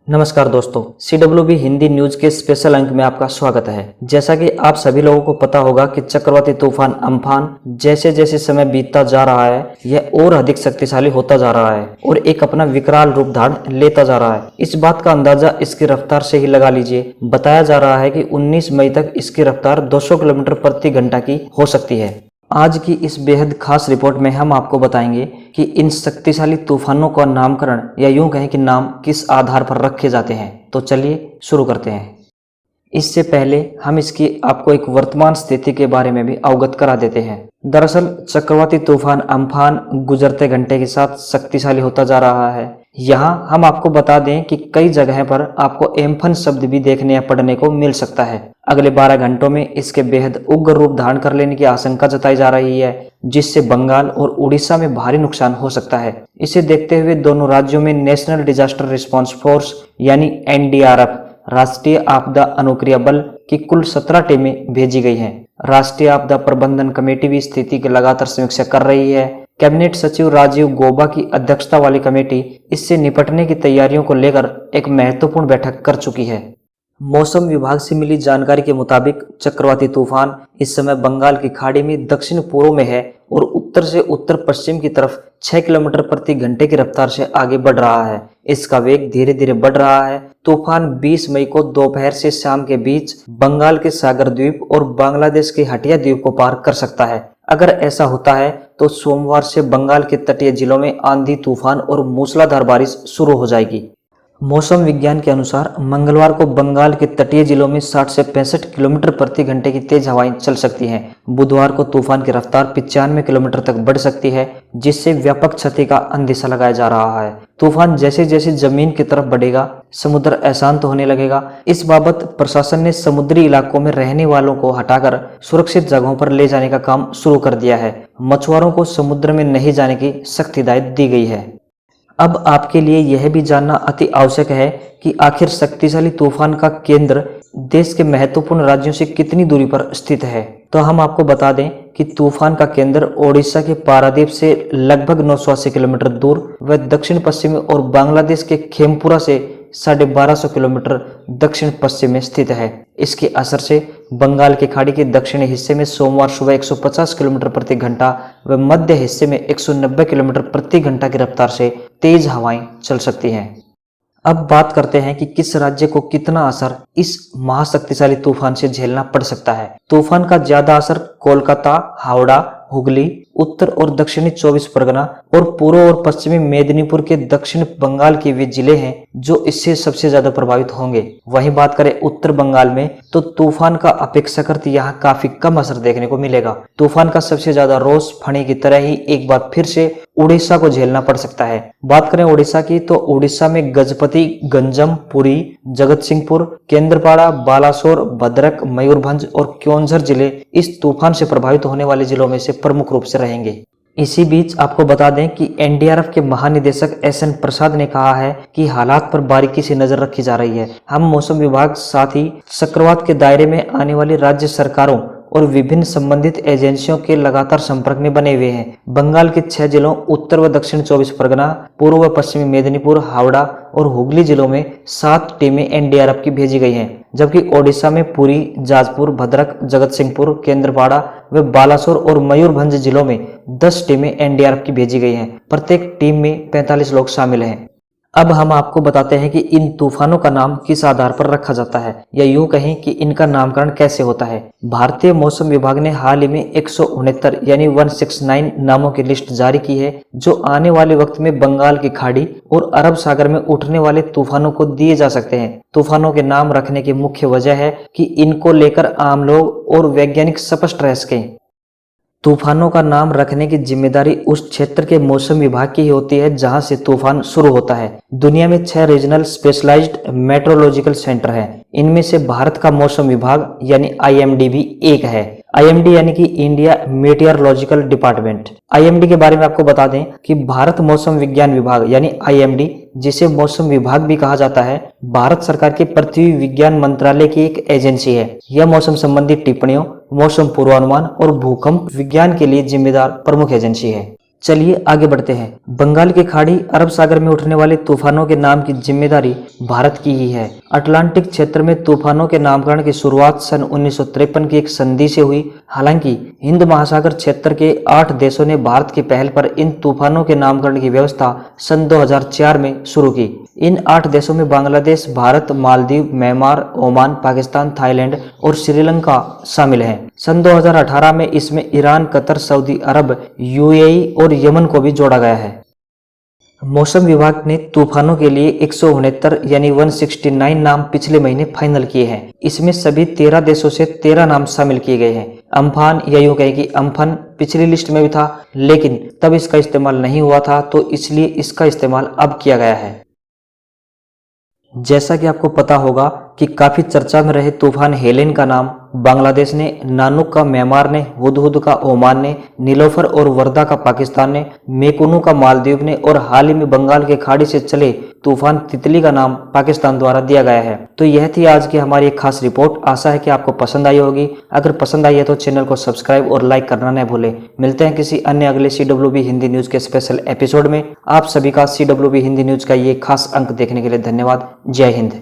नमस्कार दोस्तों, CWB Hindi news के स्पेशल अंक में आपका स्वागत है। जैसा कि आप सभी लोगों को पता होगा कि चक्रवाती तूफान अम्फान जैसे जैसे समय बीतता जा रहा है यह और अधिक शक्तिशाली होता जा रहा है और एक अपना विकराल रूप धारण लेता जा रहा है। इस बात का अंदाजा इसकी रफ्तार से ही लगा लीजिए। बताया जा रहा है कि 19 मई तक इसकी रफ्तार 200 किलोमीटर प्रति घंटा की हो सकती है। आज की इस बेहद खास रिपोर्ट में हम आपको बताएंगे कि इन शक्तिशाली तूफानों का नामकरण या यूं कहें कि नाम किस आधार पर रखे जाते हैं। तो चलिए शुरू करते हैं। इससे पहले हम इसकी आपको एक वर्तमान स्थिति के बारे में भी अवगत करा देते हैं। दरअसल चक्रवाती तूफान अम्फान गुजरते घंटे के साथ शक्तिशाली होता जा रहा है। यहाँ हम आपको बता दें कि कई जगह पर आपको एम्फन शब्द भी देखने या पढ़ने को मिल सकता है। अगले 12 घंटों में इसके बेहद उग्र रूप धारण कर लेने की आशंका जताई जा रही है, जिससे बंगाल और उड़ीसा में भारी नुकसान हो सकता है। इसे देखते हुए दोनों राज्यों में नेशनल डिजास्टर रिस्पांस फोर्स यानी NDRF राष्ट्रीय आपदा अनुक्रिया बल की कुल 17 टीमें भेजी गई हैं। राष्ट्रीय आपदा प्रबंधन कमेटी भी स्थिति की लगातार समीक्षा कर रही है। कैबिनेट सचिव राजीव गौबा की अध्यक्षता वाली कमेटी इससे निपटने की तैयारियों को लेकर एक महत्वपूर्ण बैठक कर चुकी है। मौसम विभाग से मिली जानकारी के मुताबिक चक्रवाती तूफान इस समय बंगाल की खाड़ी में दक्षिण पूर्व में है और उत्तर से उत्तर पश्चिम की तरफ 6 किलोमीटर प्रति घंटे की रफ्तार से आगे बढ़ रहा है। इसका वेग धीरे धीरे बढ़ रहा है। तूफान 20 मई को दोपहर से शाम के बीच बंगाल के सागर द्वीप और बांग्लादेश के हटिया द्वीप को पार कर सकता है। अगर ऐसा होता है तो सोमवार से बंगाल के तटीय जिलों में आंधी तूफान और मूसलाधार बारिश शुरू हो जाएगी। मौसम विज्ञान के अनुसार मंगलवार को बंगाल के तटीय जिलों में 60 से 65 किलोमीटर प्रति घंटे की तेज हवाएं चल सकती हैं। बुधवार को तूफान की रफ्तार 95 किलोमीटर तक बढ़ सकती है, जिससे व्यापक क्षति का अंदेशा लगाया जा रहा है। तूफान जैसे जैसे जमीन की तरफ बढ़ेगा, समुद्र अशांत होने लगेगा। इस बाबत प्रशासन ने समुद्री इलाकों में रहने वालों को हटाकर सुरक्षित जगहों पर ले जाने का काम शुरू कर दिया है। मछुआरों को समुद्र में नहीं जाने की सख्त हिदायत दी गई है। अब आपके लिए यह भी जानना अति आवश्यक है कि आखिर शक्तिशाली तूफान का केंद्र देश के महत्वपूर्ण राज्यों से कितनी दूरी पर स्थित है। तो हम आपको बता दें कि तूफान का केंद्र ओडिशा के पारादीप से लगभग 980 किलोमीटर दूर व दक्षिण पश्चिमी और बांग्लादेश के खेमपुरा से 1250 किलोमीटर दक्षिण पश्चिम में स्थित है। इसके असर से बंगाल की खाड़ी के दक्षिणी हिस्से में सोमवार सुबह 150 किलोमीटर प्रति घंटा व मध्य हिस्से में 190 किलोमीटर प्रति घंटा की रफ्तार से तेज हवाएं चल सकती हैं। अब बात करते हैं कि किस राज्य को कितना असर इस महाशक्तिशाली तूफान से झेलना पड़ सकता है। तूफान का ज्यादा असर कोलकाता, हावड़ा, हुगली, उत्तर और दक्षिणी 24 परगना और पूर्व और पश्चिमी मेदिनीपुर के दक्षिण बंगाल के वे जिले हैं जो इससे सबसे ज्यादा प्रभावित होंगे। वहीं बात करें उत्तर बंगाल में तो तूफान का अपेक्षाकृत यहाँ काफी कम असर देखने को मिलेगा। तूफान का सबसे ज्यादा रोष फणी की तरह ही एक बार फिर से उड़ीसा को झेलना पड़ सकता है। बात करें उड़ीसा की तो उड़ीसा में गजपति, गंजम, पुरी, जगत सिंहपुर, केंद्रपाड़ा, बालासोर, भद्रक, मयूरभंज और क्योंझर जिले इस तूफान से प्रभावित होने वाले जिलों में से प्रमुख रूप से रहेंगे। इसी बीच आपको बता दें कि NDRF के महानिदेशक SN प्रसाद ने कहा है कि हालात पर बारीकी से नजर रखी जा रही है। हम मौसम विभाग साथ ही चक्रवात के दायरे में आने वाली राज्य सरकारों और विभिन्न संबंधित एजेंसियों के लगातार संपर्क में बने हुए हैं। बंगाल के 6 जिलों उत्तर व दक्षिण 24 परगना, पूर्व व पश्चिमी मेदिनीपुर, हावड़ा और हुगली जिलों में 7 टीमें NDRF की भेजी गई हैं, जबकि ओडिशा में पुरी, जाजपुर, भद्रक, जगत सिंहपुर, केंद्रपाड़ा व बालासोर और मयूरभंज जिलों में 10 टीमें NDRF की भेजी गई हैं। प्रत्येक टीम में 45 लोग शामिल हैं। अब हम आपको बताते हैं कि इन तूफानों का नाम किस आधार पर रखा जाता है या यूं कहें कि इनका नामकरण कैसे होता है। भारतीय मौसम विभाग ने हाल ही में 169 यानी 169 नामों की लिस्ट जारी की है, जो आने वाले वक्त में बंगाल की खाड़ी और अरब सागर में उठने वाले तूफानों को दिए जा सकते हैं। तूफानों के नाम रखने की मुख्य वजह है कि इनको लेकर आम लोग और वैज्ञानिक स्पष्ट रह सकें। तूफानों का नाम रखने की जिम्मेदारी उस क्षेत्र के मौसम विभाग की ही होती है जहां से तूफान शुरू होता है। दुनिया में 6 रीजनल स्पेशलाइज्ड मेट्रोलॉजिकल सेंटर हैं। इनमें से भारत का मौसम विभाग यानी IMD भी एक है। IMD यानी कि इंडिया मेटियोरोलॉजिकल डिपार्टमेंट। IMD के बारे में आपको बता दें कि भारत मौसम विज्ञान विभाग यानी IMD, जिसे मौसम विभाग भी कहा जाता है, भारत सरकार के पृथ्वी विज्ञान मंत्रालय की एक एजेंसी है। यह मौसम संबंधी टिप्पणियों, मौसम पूर्वानुमान और भूकंप विज्ञान के लिए जिम्मेदार प्रमुख एजेंसी है। चलिए आगे बढ़ते हैं। बंगाल की खाड़ी अरब सागर में उठने वाले तूफानों के नाम की जिम्मेदारी भारत की ही है। अटलांटिक क्षेत्र में तूफानों के नामकरण की शुरुआत सन 1953 की एक संधि से हुई। हालांकि हिंद महासागर क्षेत्र के 8 देशों ने भारत की पहल पर इन तूफानों के नामकरण की व्यवस्था सन 2004 में शुरू की। इन 8 देशों में Bangladesh, Bharat, Maldives, Myanmar, Oman, Pakistan, Thailand और श्रीलंका शामिल हैं। सन 2018 में इसमें ईरान, कतर, सऊदी अरब, यूएई और यमन को भी जोड़ा गया है। मौसम विभाग ने तूफानों के लिए 169 यानी 169 नाम पिछले महीने फाइनल किए हैं। इसमें सभी 13 देशों से 13 नाम शामिल किए गए हैं। अम्फान या यूं कहें कि अम्फन पिछली लिस्ट में भी था, लेकिन तब इसका इस्तेमाल नहीं हुआ था, तो इसलिए इसका इस्तेमाल अब किया गया है। जैसा कि आपको पता होगा कि काफी चर्चा में रहे तूफान हेलेन का नाम बांग्लादेश ने, नानुक का म्यांमार ने, हुदहुद का ओमान ने, नीलोफर और वर्दा का पाकिस्तान ने, मेकुनु का मालदीव ने और हाल ही में बंगाल के खाड़ी से चले तूफान तितली का नाम पाकिस्तान द्वारा दिया गया है। तो यह थी आज की हमारी एक खास रिपोर्ट। आशा है कि आपको पसंद आई होगी। अगर पसंद आई है तो चैनल को सब्सक्राइब और लाइक करना न भूलें। मिलते हैं किसी अन्य अगले CWB हिंदी न्यूज के स्पेशल एपिसोड में। आप सभी का CWB हिंदी न्यूज का ये खास अंक देखने के लिए धन्यवाद। जय हिंद।